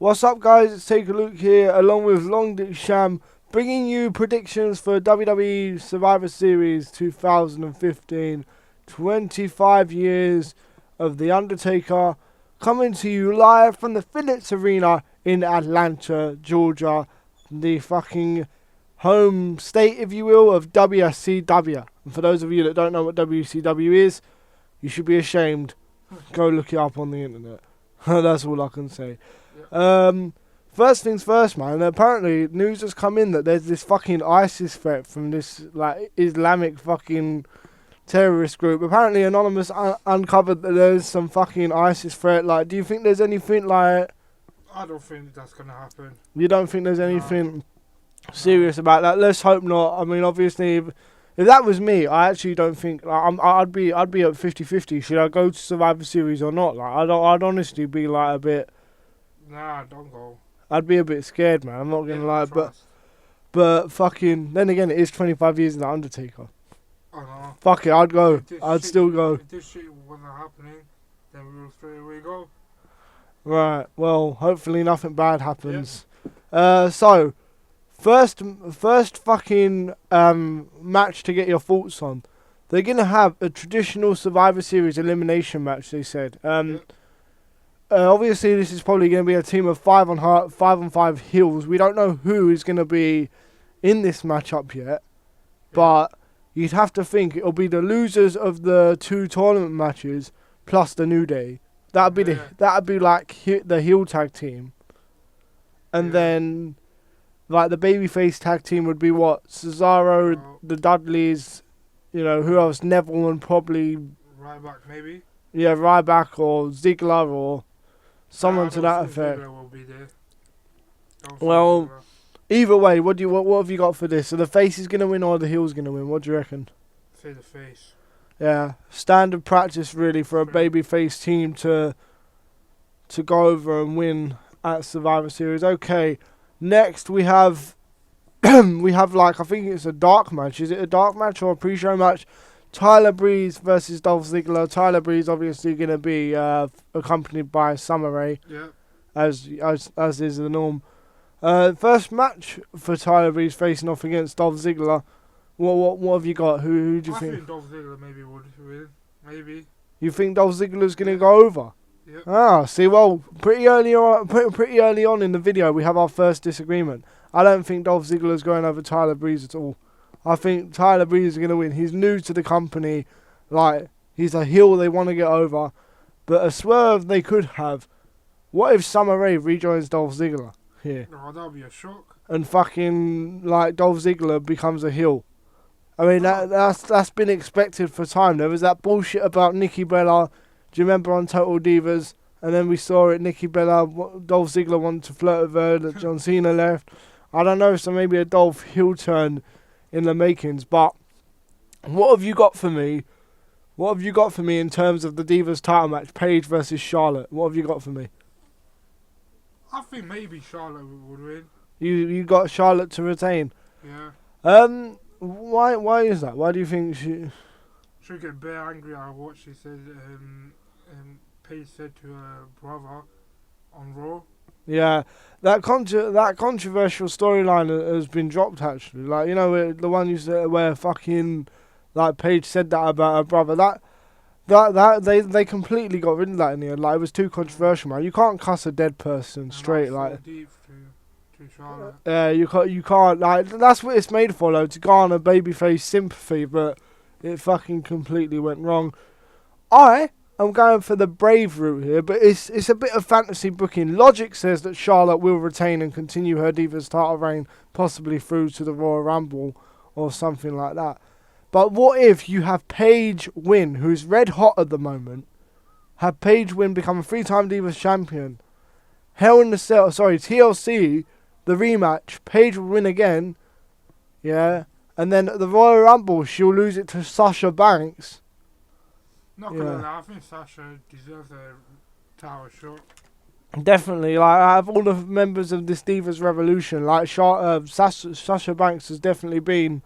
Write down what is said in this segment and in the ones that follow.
What's up, guys? It's Take a Look here, along with Long Dick Sham, bringing you predictions for WWE Survivor Series 2015. 25 years of The Undertaker, coming to you live from the Phillips Arena in Atlanta, Georgia, the fucking home state, if you will, of WCW. And for those of you that don't know what WCW is, you should be ashamed. Go look it up on the internet. That's all I can say. First things first, man. Apparently, news has come in that there's this fucking ISIS threat from this like Islamic fucking terrorist group. Apparently, Anonymous uncovered that there's some fucking ISIS threat. Like, do you think there's anything like? I don't think that's gonna happen. You don't think there's anything serious about that? Let's hope not. I mean, obviously, if that was me, I actually don't think like, I'd be at 50-50. Should I go to Survivor Series or not? Like, I'd honestly be like a bit. Nah, don't go. I'd be a bit scared, man. I'm not gonna lie, but fucking. Then again, it is 25 years of The Undertaker. I know. Fuck it, I'd go. I'd still go. If this shit wasn't happening, then we will straight away go. Right. Well, hopefully nothing bad happens. So first fucking match to get your thoughts on. They're gonna have a traditional Survivor Series elimination match. They said. Obviously, this is probably going to be a team of 5 on 5 heels. We don't know who is going to be in this matchup yet, but you'd have to think it'll be the losers of the 2 tournament matches plus the New Day. That'd be like the heel tag team, and then like the babyface tag team would be what? Cesaro, the Dudleys, you know, who else? Neville and probably Ryback maybe. Yeah, Ryback or Ziggler or someone to that effect. Will be there. Well, either way, what have you got for this? So the face is gonna win or the heel's gonna win? What do you reckon? Say the face. Yeah, standard practice really for a babyface team to go over and win at Survivor Series. Okay, next we have like I think it's a dark match. Is it a dark match or a pre-show match? Tyler Breeze versus Dolph Ziggler. Tyler Breeze obviously going to be accompanied by Summer Rae, as is the norm. First match for Tyler Breeze facing off against Dolph Ziggler. What have you got? Who do you think? I think Dolph Ziggler maybe would win. Maybe. You think Dolph Ziggler's going to go over? Yep. Ah, see, well, pretty early on in the video, we have our first disagreement. I don't think Dolph Ziggler's going over Tyler Breeze at all. I think Tyler Breeze is going to win. He's new to the company. Like, he's a heel they want to get over. But a swerve they could have. What if Summer Rae rejoins Dolph Ziggler here? Oh, that would be a shock. And fucking, like, Dolph Ziggler becomes a heel. I mean, that's been expected for time. There was that bullshit about Nikki Bella. Do you remember on Total Divas? And then we saw it, Nikki Bella, Dolph Ziggler wanted to flirt with her, that John Cena left. I don't know, so maybe a Dolph heel turn in the makings. But what have you got for me? What have you got for me in terms of the Divas title match, Paige versus Charlotte? What have you got for me? I think maybe Charlotte would win. You got Charlotte to retain. Yeah. Why is that? Why do you think she? She'll get bare angry at what she said. Paige said to her brother on Raw. Yeah, that controversial storyline has been dropped actually. Like, you know, the one you said where fucking like Paige said that about her brother. They completely got rid of that in the end. Like, it was too controversial, man. You can't cuss a dead person straight like. Deep to Charlotte. Yeah, you can't like. That's what it's made for, though, to garner babyface sympathy. But it fucking completely went wrong. I'm going for the brave route here, but it's a bit of fantasy booking. Logic says that Charlotte will retain and continue her Divas title reign, possibly through to the Royal Rumble or something like that. But what if you have Paige win, who's red hot at the moment, have Paige win, become a 3-time Divas champion, TLC, the rematch, Paige will win again, yeah, and then at the Royal Rumble she'll lose it to Sasha Banks. Not gonna lie, I think Sasha deserves a title shot. Definitely, like, out of all the members of this Divas Revolution, like Sasha Banks has definitely been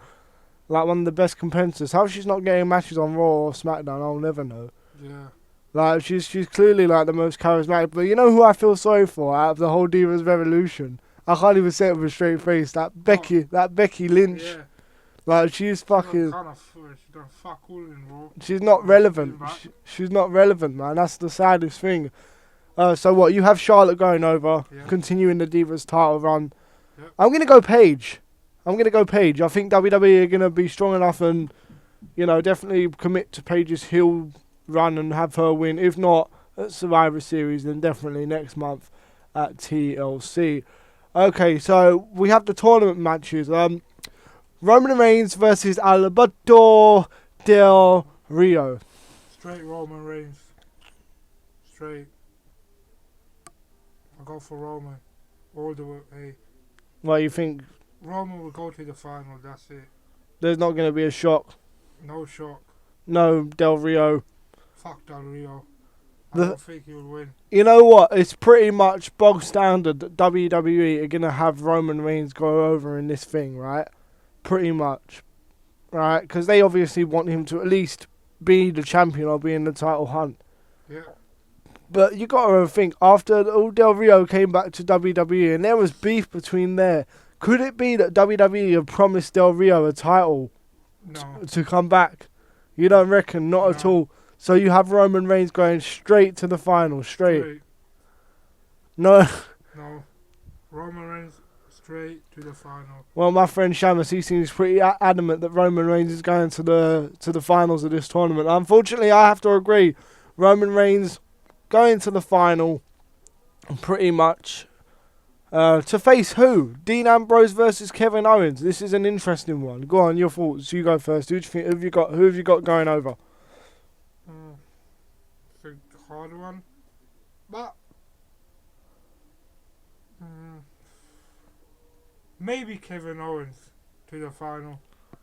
like one of the best competitors. How she's not getting matches on Raw or SmackDown, I'll never know. Yeah. Like she's clearly like the most charismatic. But you know who I feel sorry for out of the whole Divas Revolution? I can't even say it with a straight face. That Becky Lynch. Yeah. Like she's fucking. She done fuck all in Raw. She's not And relevant. she's been She's not relevant, man. That's the saddest thing. So what? You have Charlotte going over, Yeah. continuing the Divas title run. Yep. I'm gonna go Paige. I think WWE are gonna be strong enough and, definitely commit to Paige's heel run and have her win. If not at Survivor Series, then definitely next month at TLC. Okay, so we have the tournament matches. Roman Reigns versus Alberto Del Rio. Straight Roman Reigns. Straight. I go for Roman. All the way. Hey, Well, you think Roman will go to the final. That's it. there's not going to be a shock? No shock. No, Del Rio. Fuck Del Rio. I The- don't think he'll win. You know what? It's pretty much bog standard that WWE are going to have Roman Reigns go over in this thing, right? Pretty much. Right? Because they obviously want him to at least be the champion or be in the title hunt. Yeah. But you got to think, after all Del Rio came back to WWE and there was beef between there, could it be that WWE have promised Del Rio a title No. to come back? You don't reckon? Not at No. all. So you have Roman Reigns going straight to the final, straight. No. No. Roman Reigns straight to the final. Well, my friend Shamus, he seems pretty adamant that Roman Reigns is going to the finals of this tournament. Unfortunately, I have to agree. Roman Reigns going to the final, pretty much. To face who? Dean Ambrose versus Kevin Owens. This is an interesting one. Go on, your thoughts. You go first. Who have you got going over? It's a hard one. But maybe Kevin Owens to the final.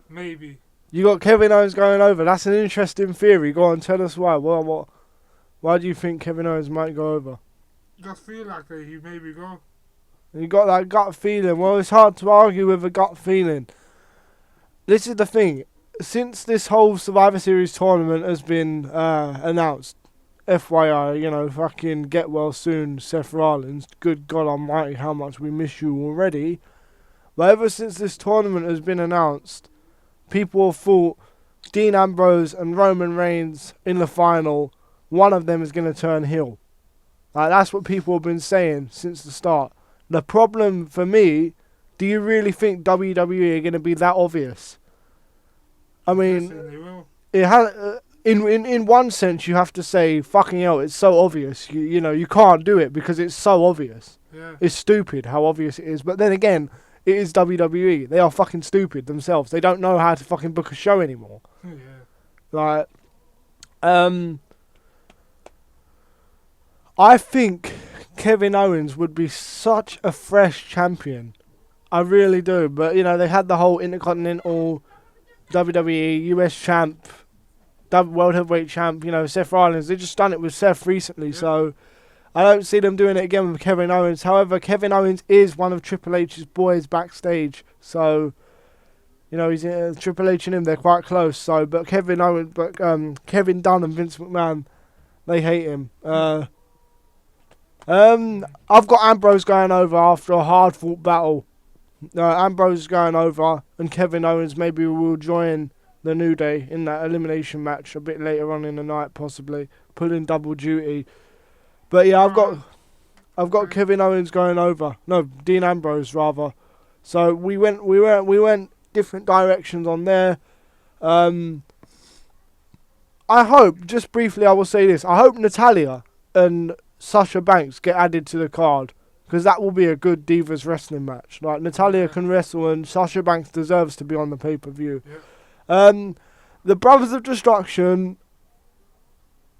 Maybe. You got Kevin Owens going over. That's an interesting theory. Go on, tell us why. Why do you think Kevin Owens might go over? Just feel like that he maybe go. You got that gut feeling. Well, it's hard to argue with a gut feeling. This is the thing. Since this whole Survivor Series tournament has been announced, FYI, fucking get well soon, Seth Rollins. Good God Almighty, how much we miss you already. But ever since this tournament has been announced, people have thought Dean Ambrose and Roman Reigns in the final, one of them is going to turn heel. Like, that's what people have been saying since the start. The problem for me, do you really think WWE are going to be that obvious? I mean, Yes, they will. it has. In one sense, you have to say, fucking hell, it's so obvious. You can't do it because it's so obvious. Yeah. It's stupid how obvious it is. But then again, it is WWE. They are fucking stupid themselves. They don't know how to fucking book a show anymore. Yeah. Like, I think Kevin Owens would be such a fresh champion. I really do. But, they had the whole Intercontinental, WWE, US champ, World Heavyweight champ, Seth Rollins. They just done it with Seth recently, Yeah. so I don't see them doing it again with Kevin Owens. However, Kevin Owens is one of Triple H's boys backstage, so he's Triple H and him. They're quite close. So, but Kevin Dunn and Vince McMahon, they hate him. I've got Ambrose going over after a hard fought battle. Ambrose is going over, and Kevin Owens maybe will join the New Day in that elimination match a bit later on in the night, possibly pulling double duty. But yeah, I've got Kevin Owens going over. No, Dean Ambrose rather. So we went different directions on there. I hope, just briefly, I will say this. I hope Natalya and Sasha Banks get added to the card, because that will be a good Divas wrestling match. Like, Natalya can wrestle and Sasha Banks deserves to be on the pay-per-view. Yeah. The Brothers of Destruction,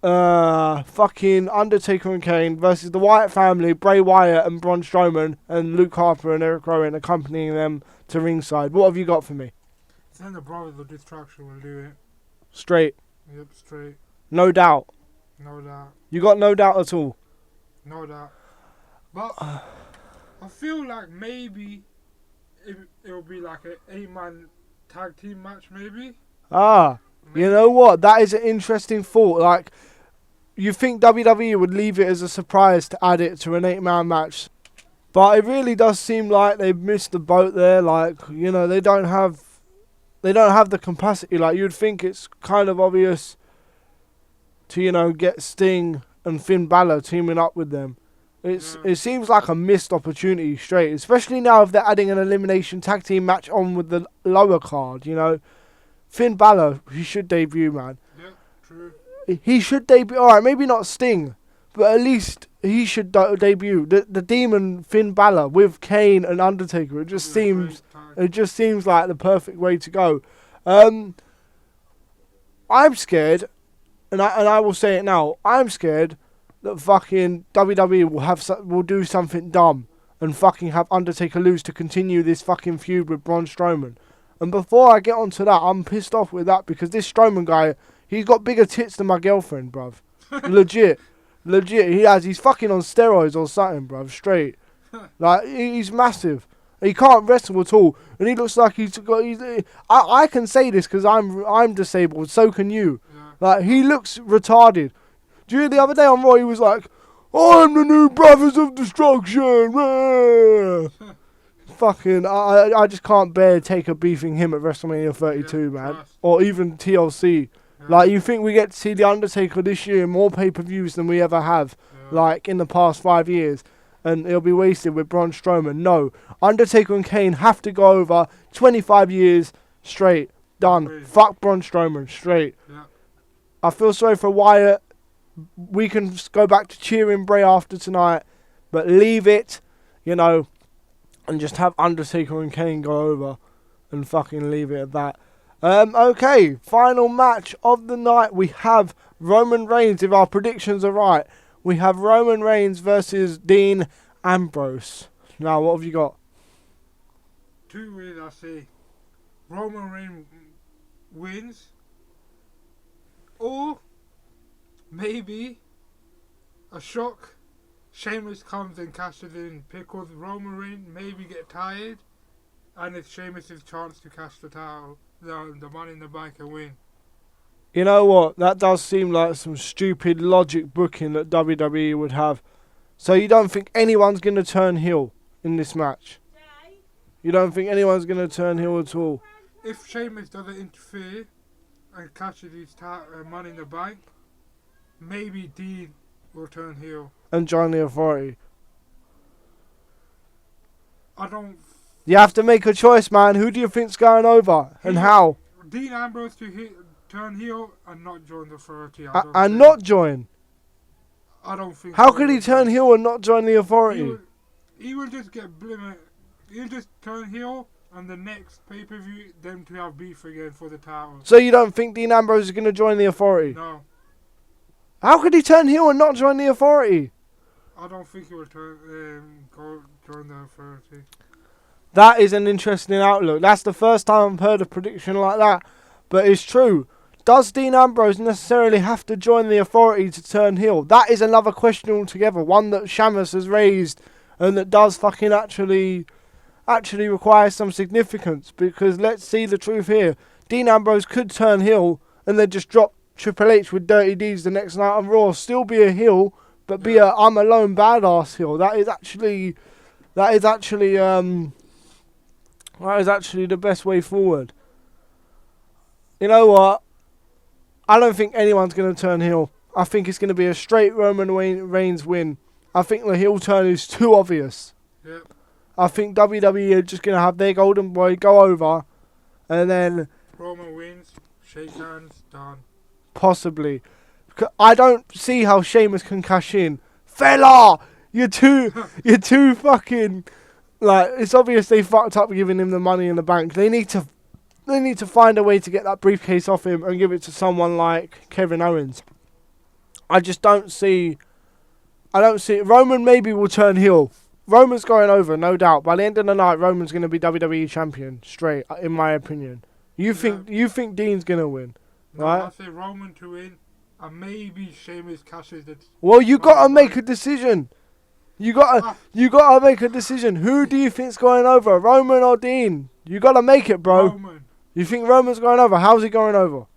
fucking Undertaker and Kane versus the Wyatt family, Bray Wyatt and Braun Strowman, and Luke Harper and Eric Rowan accompanying them to ringside. What have you got for me? Then the Brothers of Destruction will do it. Straight. Yep, straight. No doubt. No doubt. You got no doubt at all. No doubt. But I feel like maybe it'll be like an 8-man tag team match, maybe. You know what? That is an interesting thought. Like, you think WWE would leave it as a surprise to add it to an 8-man match. But it really does seem like they've missed the boat there. Like, you know, they don't have the capacity. Like, you'd think it's kind of obvious to, you know, get Sting and Finn Balor teaming up with them. It seems like a missed opportunity straight, especially now if they're adding an elimination tag team match on with the lower card, you know. Finn Balor, he should debut, man. Yeah, true. He should debut. Alright, maybe not Sting, but at least he should debut. The Demon Finn Balor with Kane and Undertaker. It just seems like the perfect way to go. I'm scared, and I will say it now. I'm scared that fucking WWE will do something dumb and fucking have Undertaker lose to continue this fucking feud with Braun Strowman. And before I get onto that, I'm pissed off with that because this Strowman guy, he's got bigger tits than my girlfriend, bruv. Legit, he has. He's fucking on steroids or something, bruv. Straight, like he's massive. He can't wrestle at all, and he looks like he's got. I can say this because I'm disabled. So can you. Yeah. Like he looks retarded. Do you hear the other day on Raw he was like, I'm the new Brothers of Destruction. Fucking, I just can't bear Taker beefing him at WrestleMania 32, man. Or even TLC. Yeah. Like, you think we get to see The Undertaker this year in more pay-per-views than we ever have, like, in the past 5 years. And it'll be wasted with Braun Strowman. No. Undertaker and Kane have to go over 25 years straight. Done. Really? Fuck Braun Strowman. Straight. Yeah. I feel sorry for Wyatt. We can go back to cheering Bray after tonight, but leave it, you know, and just have Undertaker and Kane go over and fucking leave it at that. Okay, final match of the night. We have Roman Reigns, if our predictions are right. We have Roman Reigns versus Dean Ambrose. Now, what have you got? 2 ways I say. Roman Reigns wins, or maybe a shock. Sheamus comes and cashes in because Roman Reigns maybe get tired, and it's Sheamus' chance to cash the title, the Money in the Bank, and win. You know what? That does seem like some stupid logic booking that WWE would have. So you don't think anyone's going to turn heel in this match? You don't think anyone's going to turn heel at all? If Sheamus doesn't interfere and cashes his Money in the Bank, maybe Dean will turn heel. And join the Authority. I don't... You have to make a choice, man. Who do you think's going over? And how? Dean Ambrose to turn heel and not join the Authority. And not join? I don't think... How could he turn heel and not join the Authority? He will just get blimmer. He'll just turn heel, and the next pay-per-view, them to have beef again for the title. So you don't think Dean Ambrose is going to join the Authority? No. How could he turn heel and not join the Authority? I don't think he will go join the Authority. That is an interesting outlook. That's the first time I've heard a prediction like that. But it's true. Does Dean Ambrose necessarily have to join the Authority to turn heel? That is another question altogether. One that Sheamus has raised and that does fucking actually require some significance. Because let's see the truth here. Dean Ambrose could turn heel and then just drop Triple H with Dirty Deeds the next night on Raw. Still be a heel, but be a I'm alone badass heel. That is actually the best way forward. You know what? I don't think anyone's going to turn heel. I think it's going to be a straight Roman Reigns win. I think the heel turn is too obvious. Yep. I think WWE are just going to have their golden boy go over, and then Roman wins, shake hands, done. Possibly. I don't see how Sheamus can cash in. Fella! You're too fucking... Like, it's obvious they fucked up giving him the Money in the Bank. They need to find a way to get that briefcase off him and give it to someone like Kevin Owens. I just don't see... Roman maybe will turn heel. Roman's going over, no doubt. By the end of the night, Roman's going to be WWE champion, straight, in my opinion. You think Dean's going to win? No, right? I say Roman to win, and maybe Sheamus cashes it. Well, you got to make a decision. You got to make a decision. Who do you think's going over, Roman or Dean? You got to make it, bro. Roman. You think Roman's going over? How's he going over?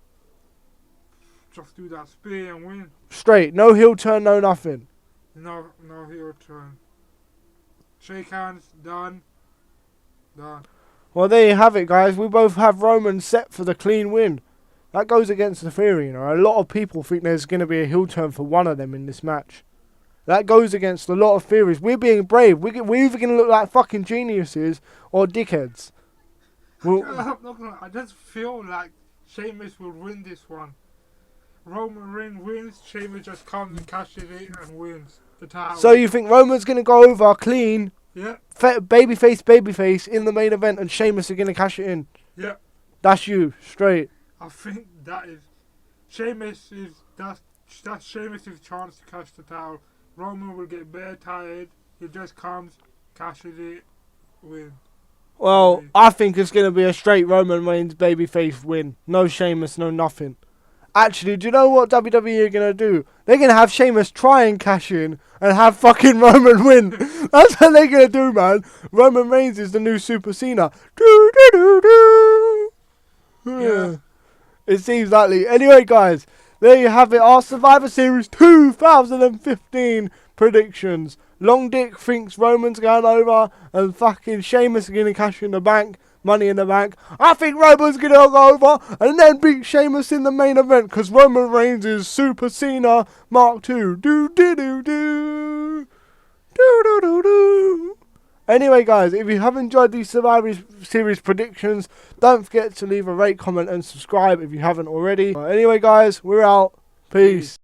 just do that spear and win. Straight. No heel turn, no nothing. No heel turn. Shake hands, done. Well, there you have it, guys. We both have Roman set for the clean win. That goes against the theory, you know. A lot of people think there's going to be a heel turn for one of them in this match. That goes against a lot of theories. We're being brave. We're either going to look like fucking geniuses or dickheads. I just feel like Sheamus will win this one. Roman Reigns wins, Sheamus just comes and cashes it and wins the title. So you think Roman's going to go over clean, yeah, babyface in the main event, and Sheamus are going to cash it in? Yeah. That's you, straight. I think that is that's Sheamus' chance to cash the title. Roman will get bare tired. He just comes, cashes it, wins. Well, I think it's going to be a straight Roman Reigns babyface win. No Sheamus, no nothing. Actually, do you know what WWE are going to do? They're going to have Sheamus try and cash in and have fucking Roman win. That's what they're going to do, man. Roman Reigns is the new Super Cena. Do, do, do, do. Yeah. It seems likely. Anyway, guys, there you have it. Our Survivor Series 2015 predictions. Long Dick thinks Roman's going over and fucking Sheamus is going to cash in the bank. Money in the Bank. I think Roman's going to go over and then beat Sheamus in the main event because Roman Reigns is Super Cena Mark II. Do, do, do, do. Do, do, do, do. Anyway, guys, if you have enjoyed these Survivor Series predictions, don't forget to leave a rate, comment, and subscribe if you haven't already. Anyway, guys, we're out. Peace.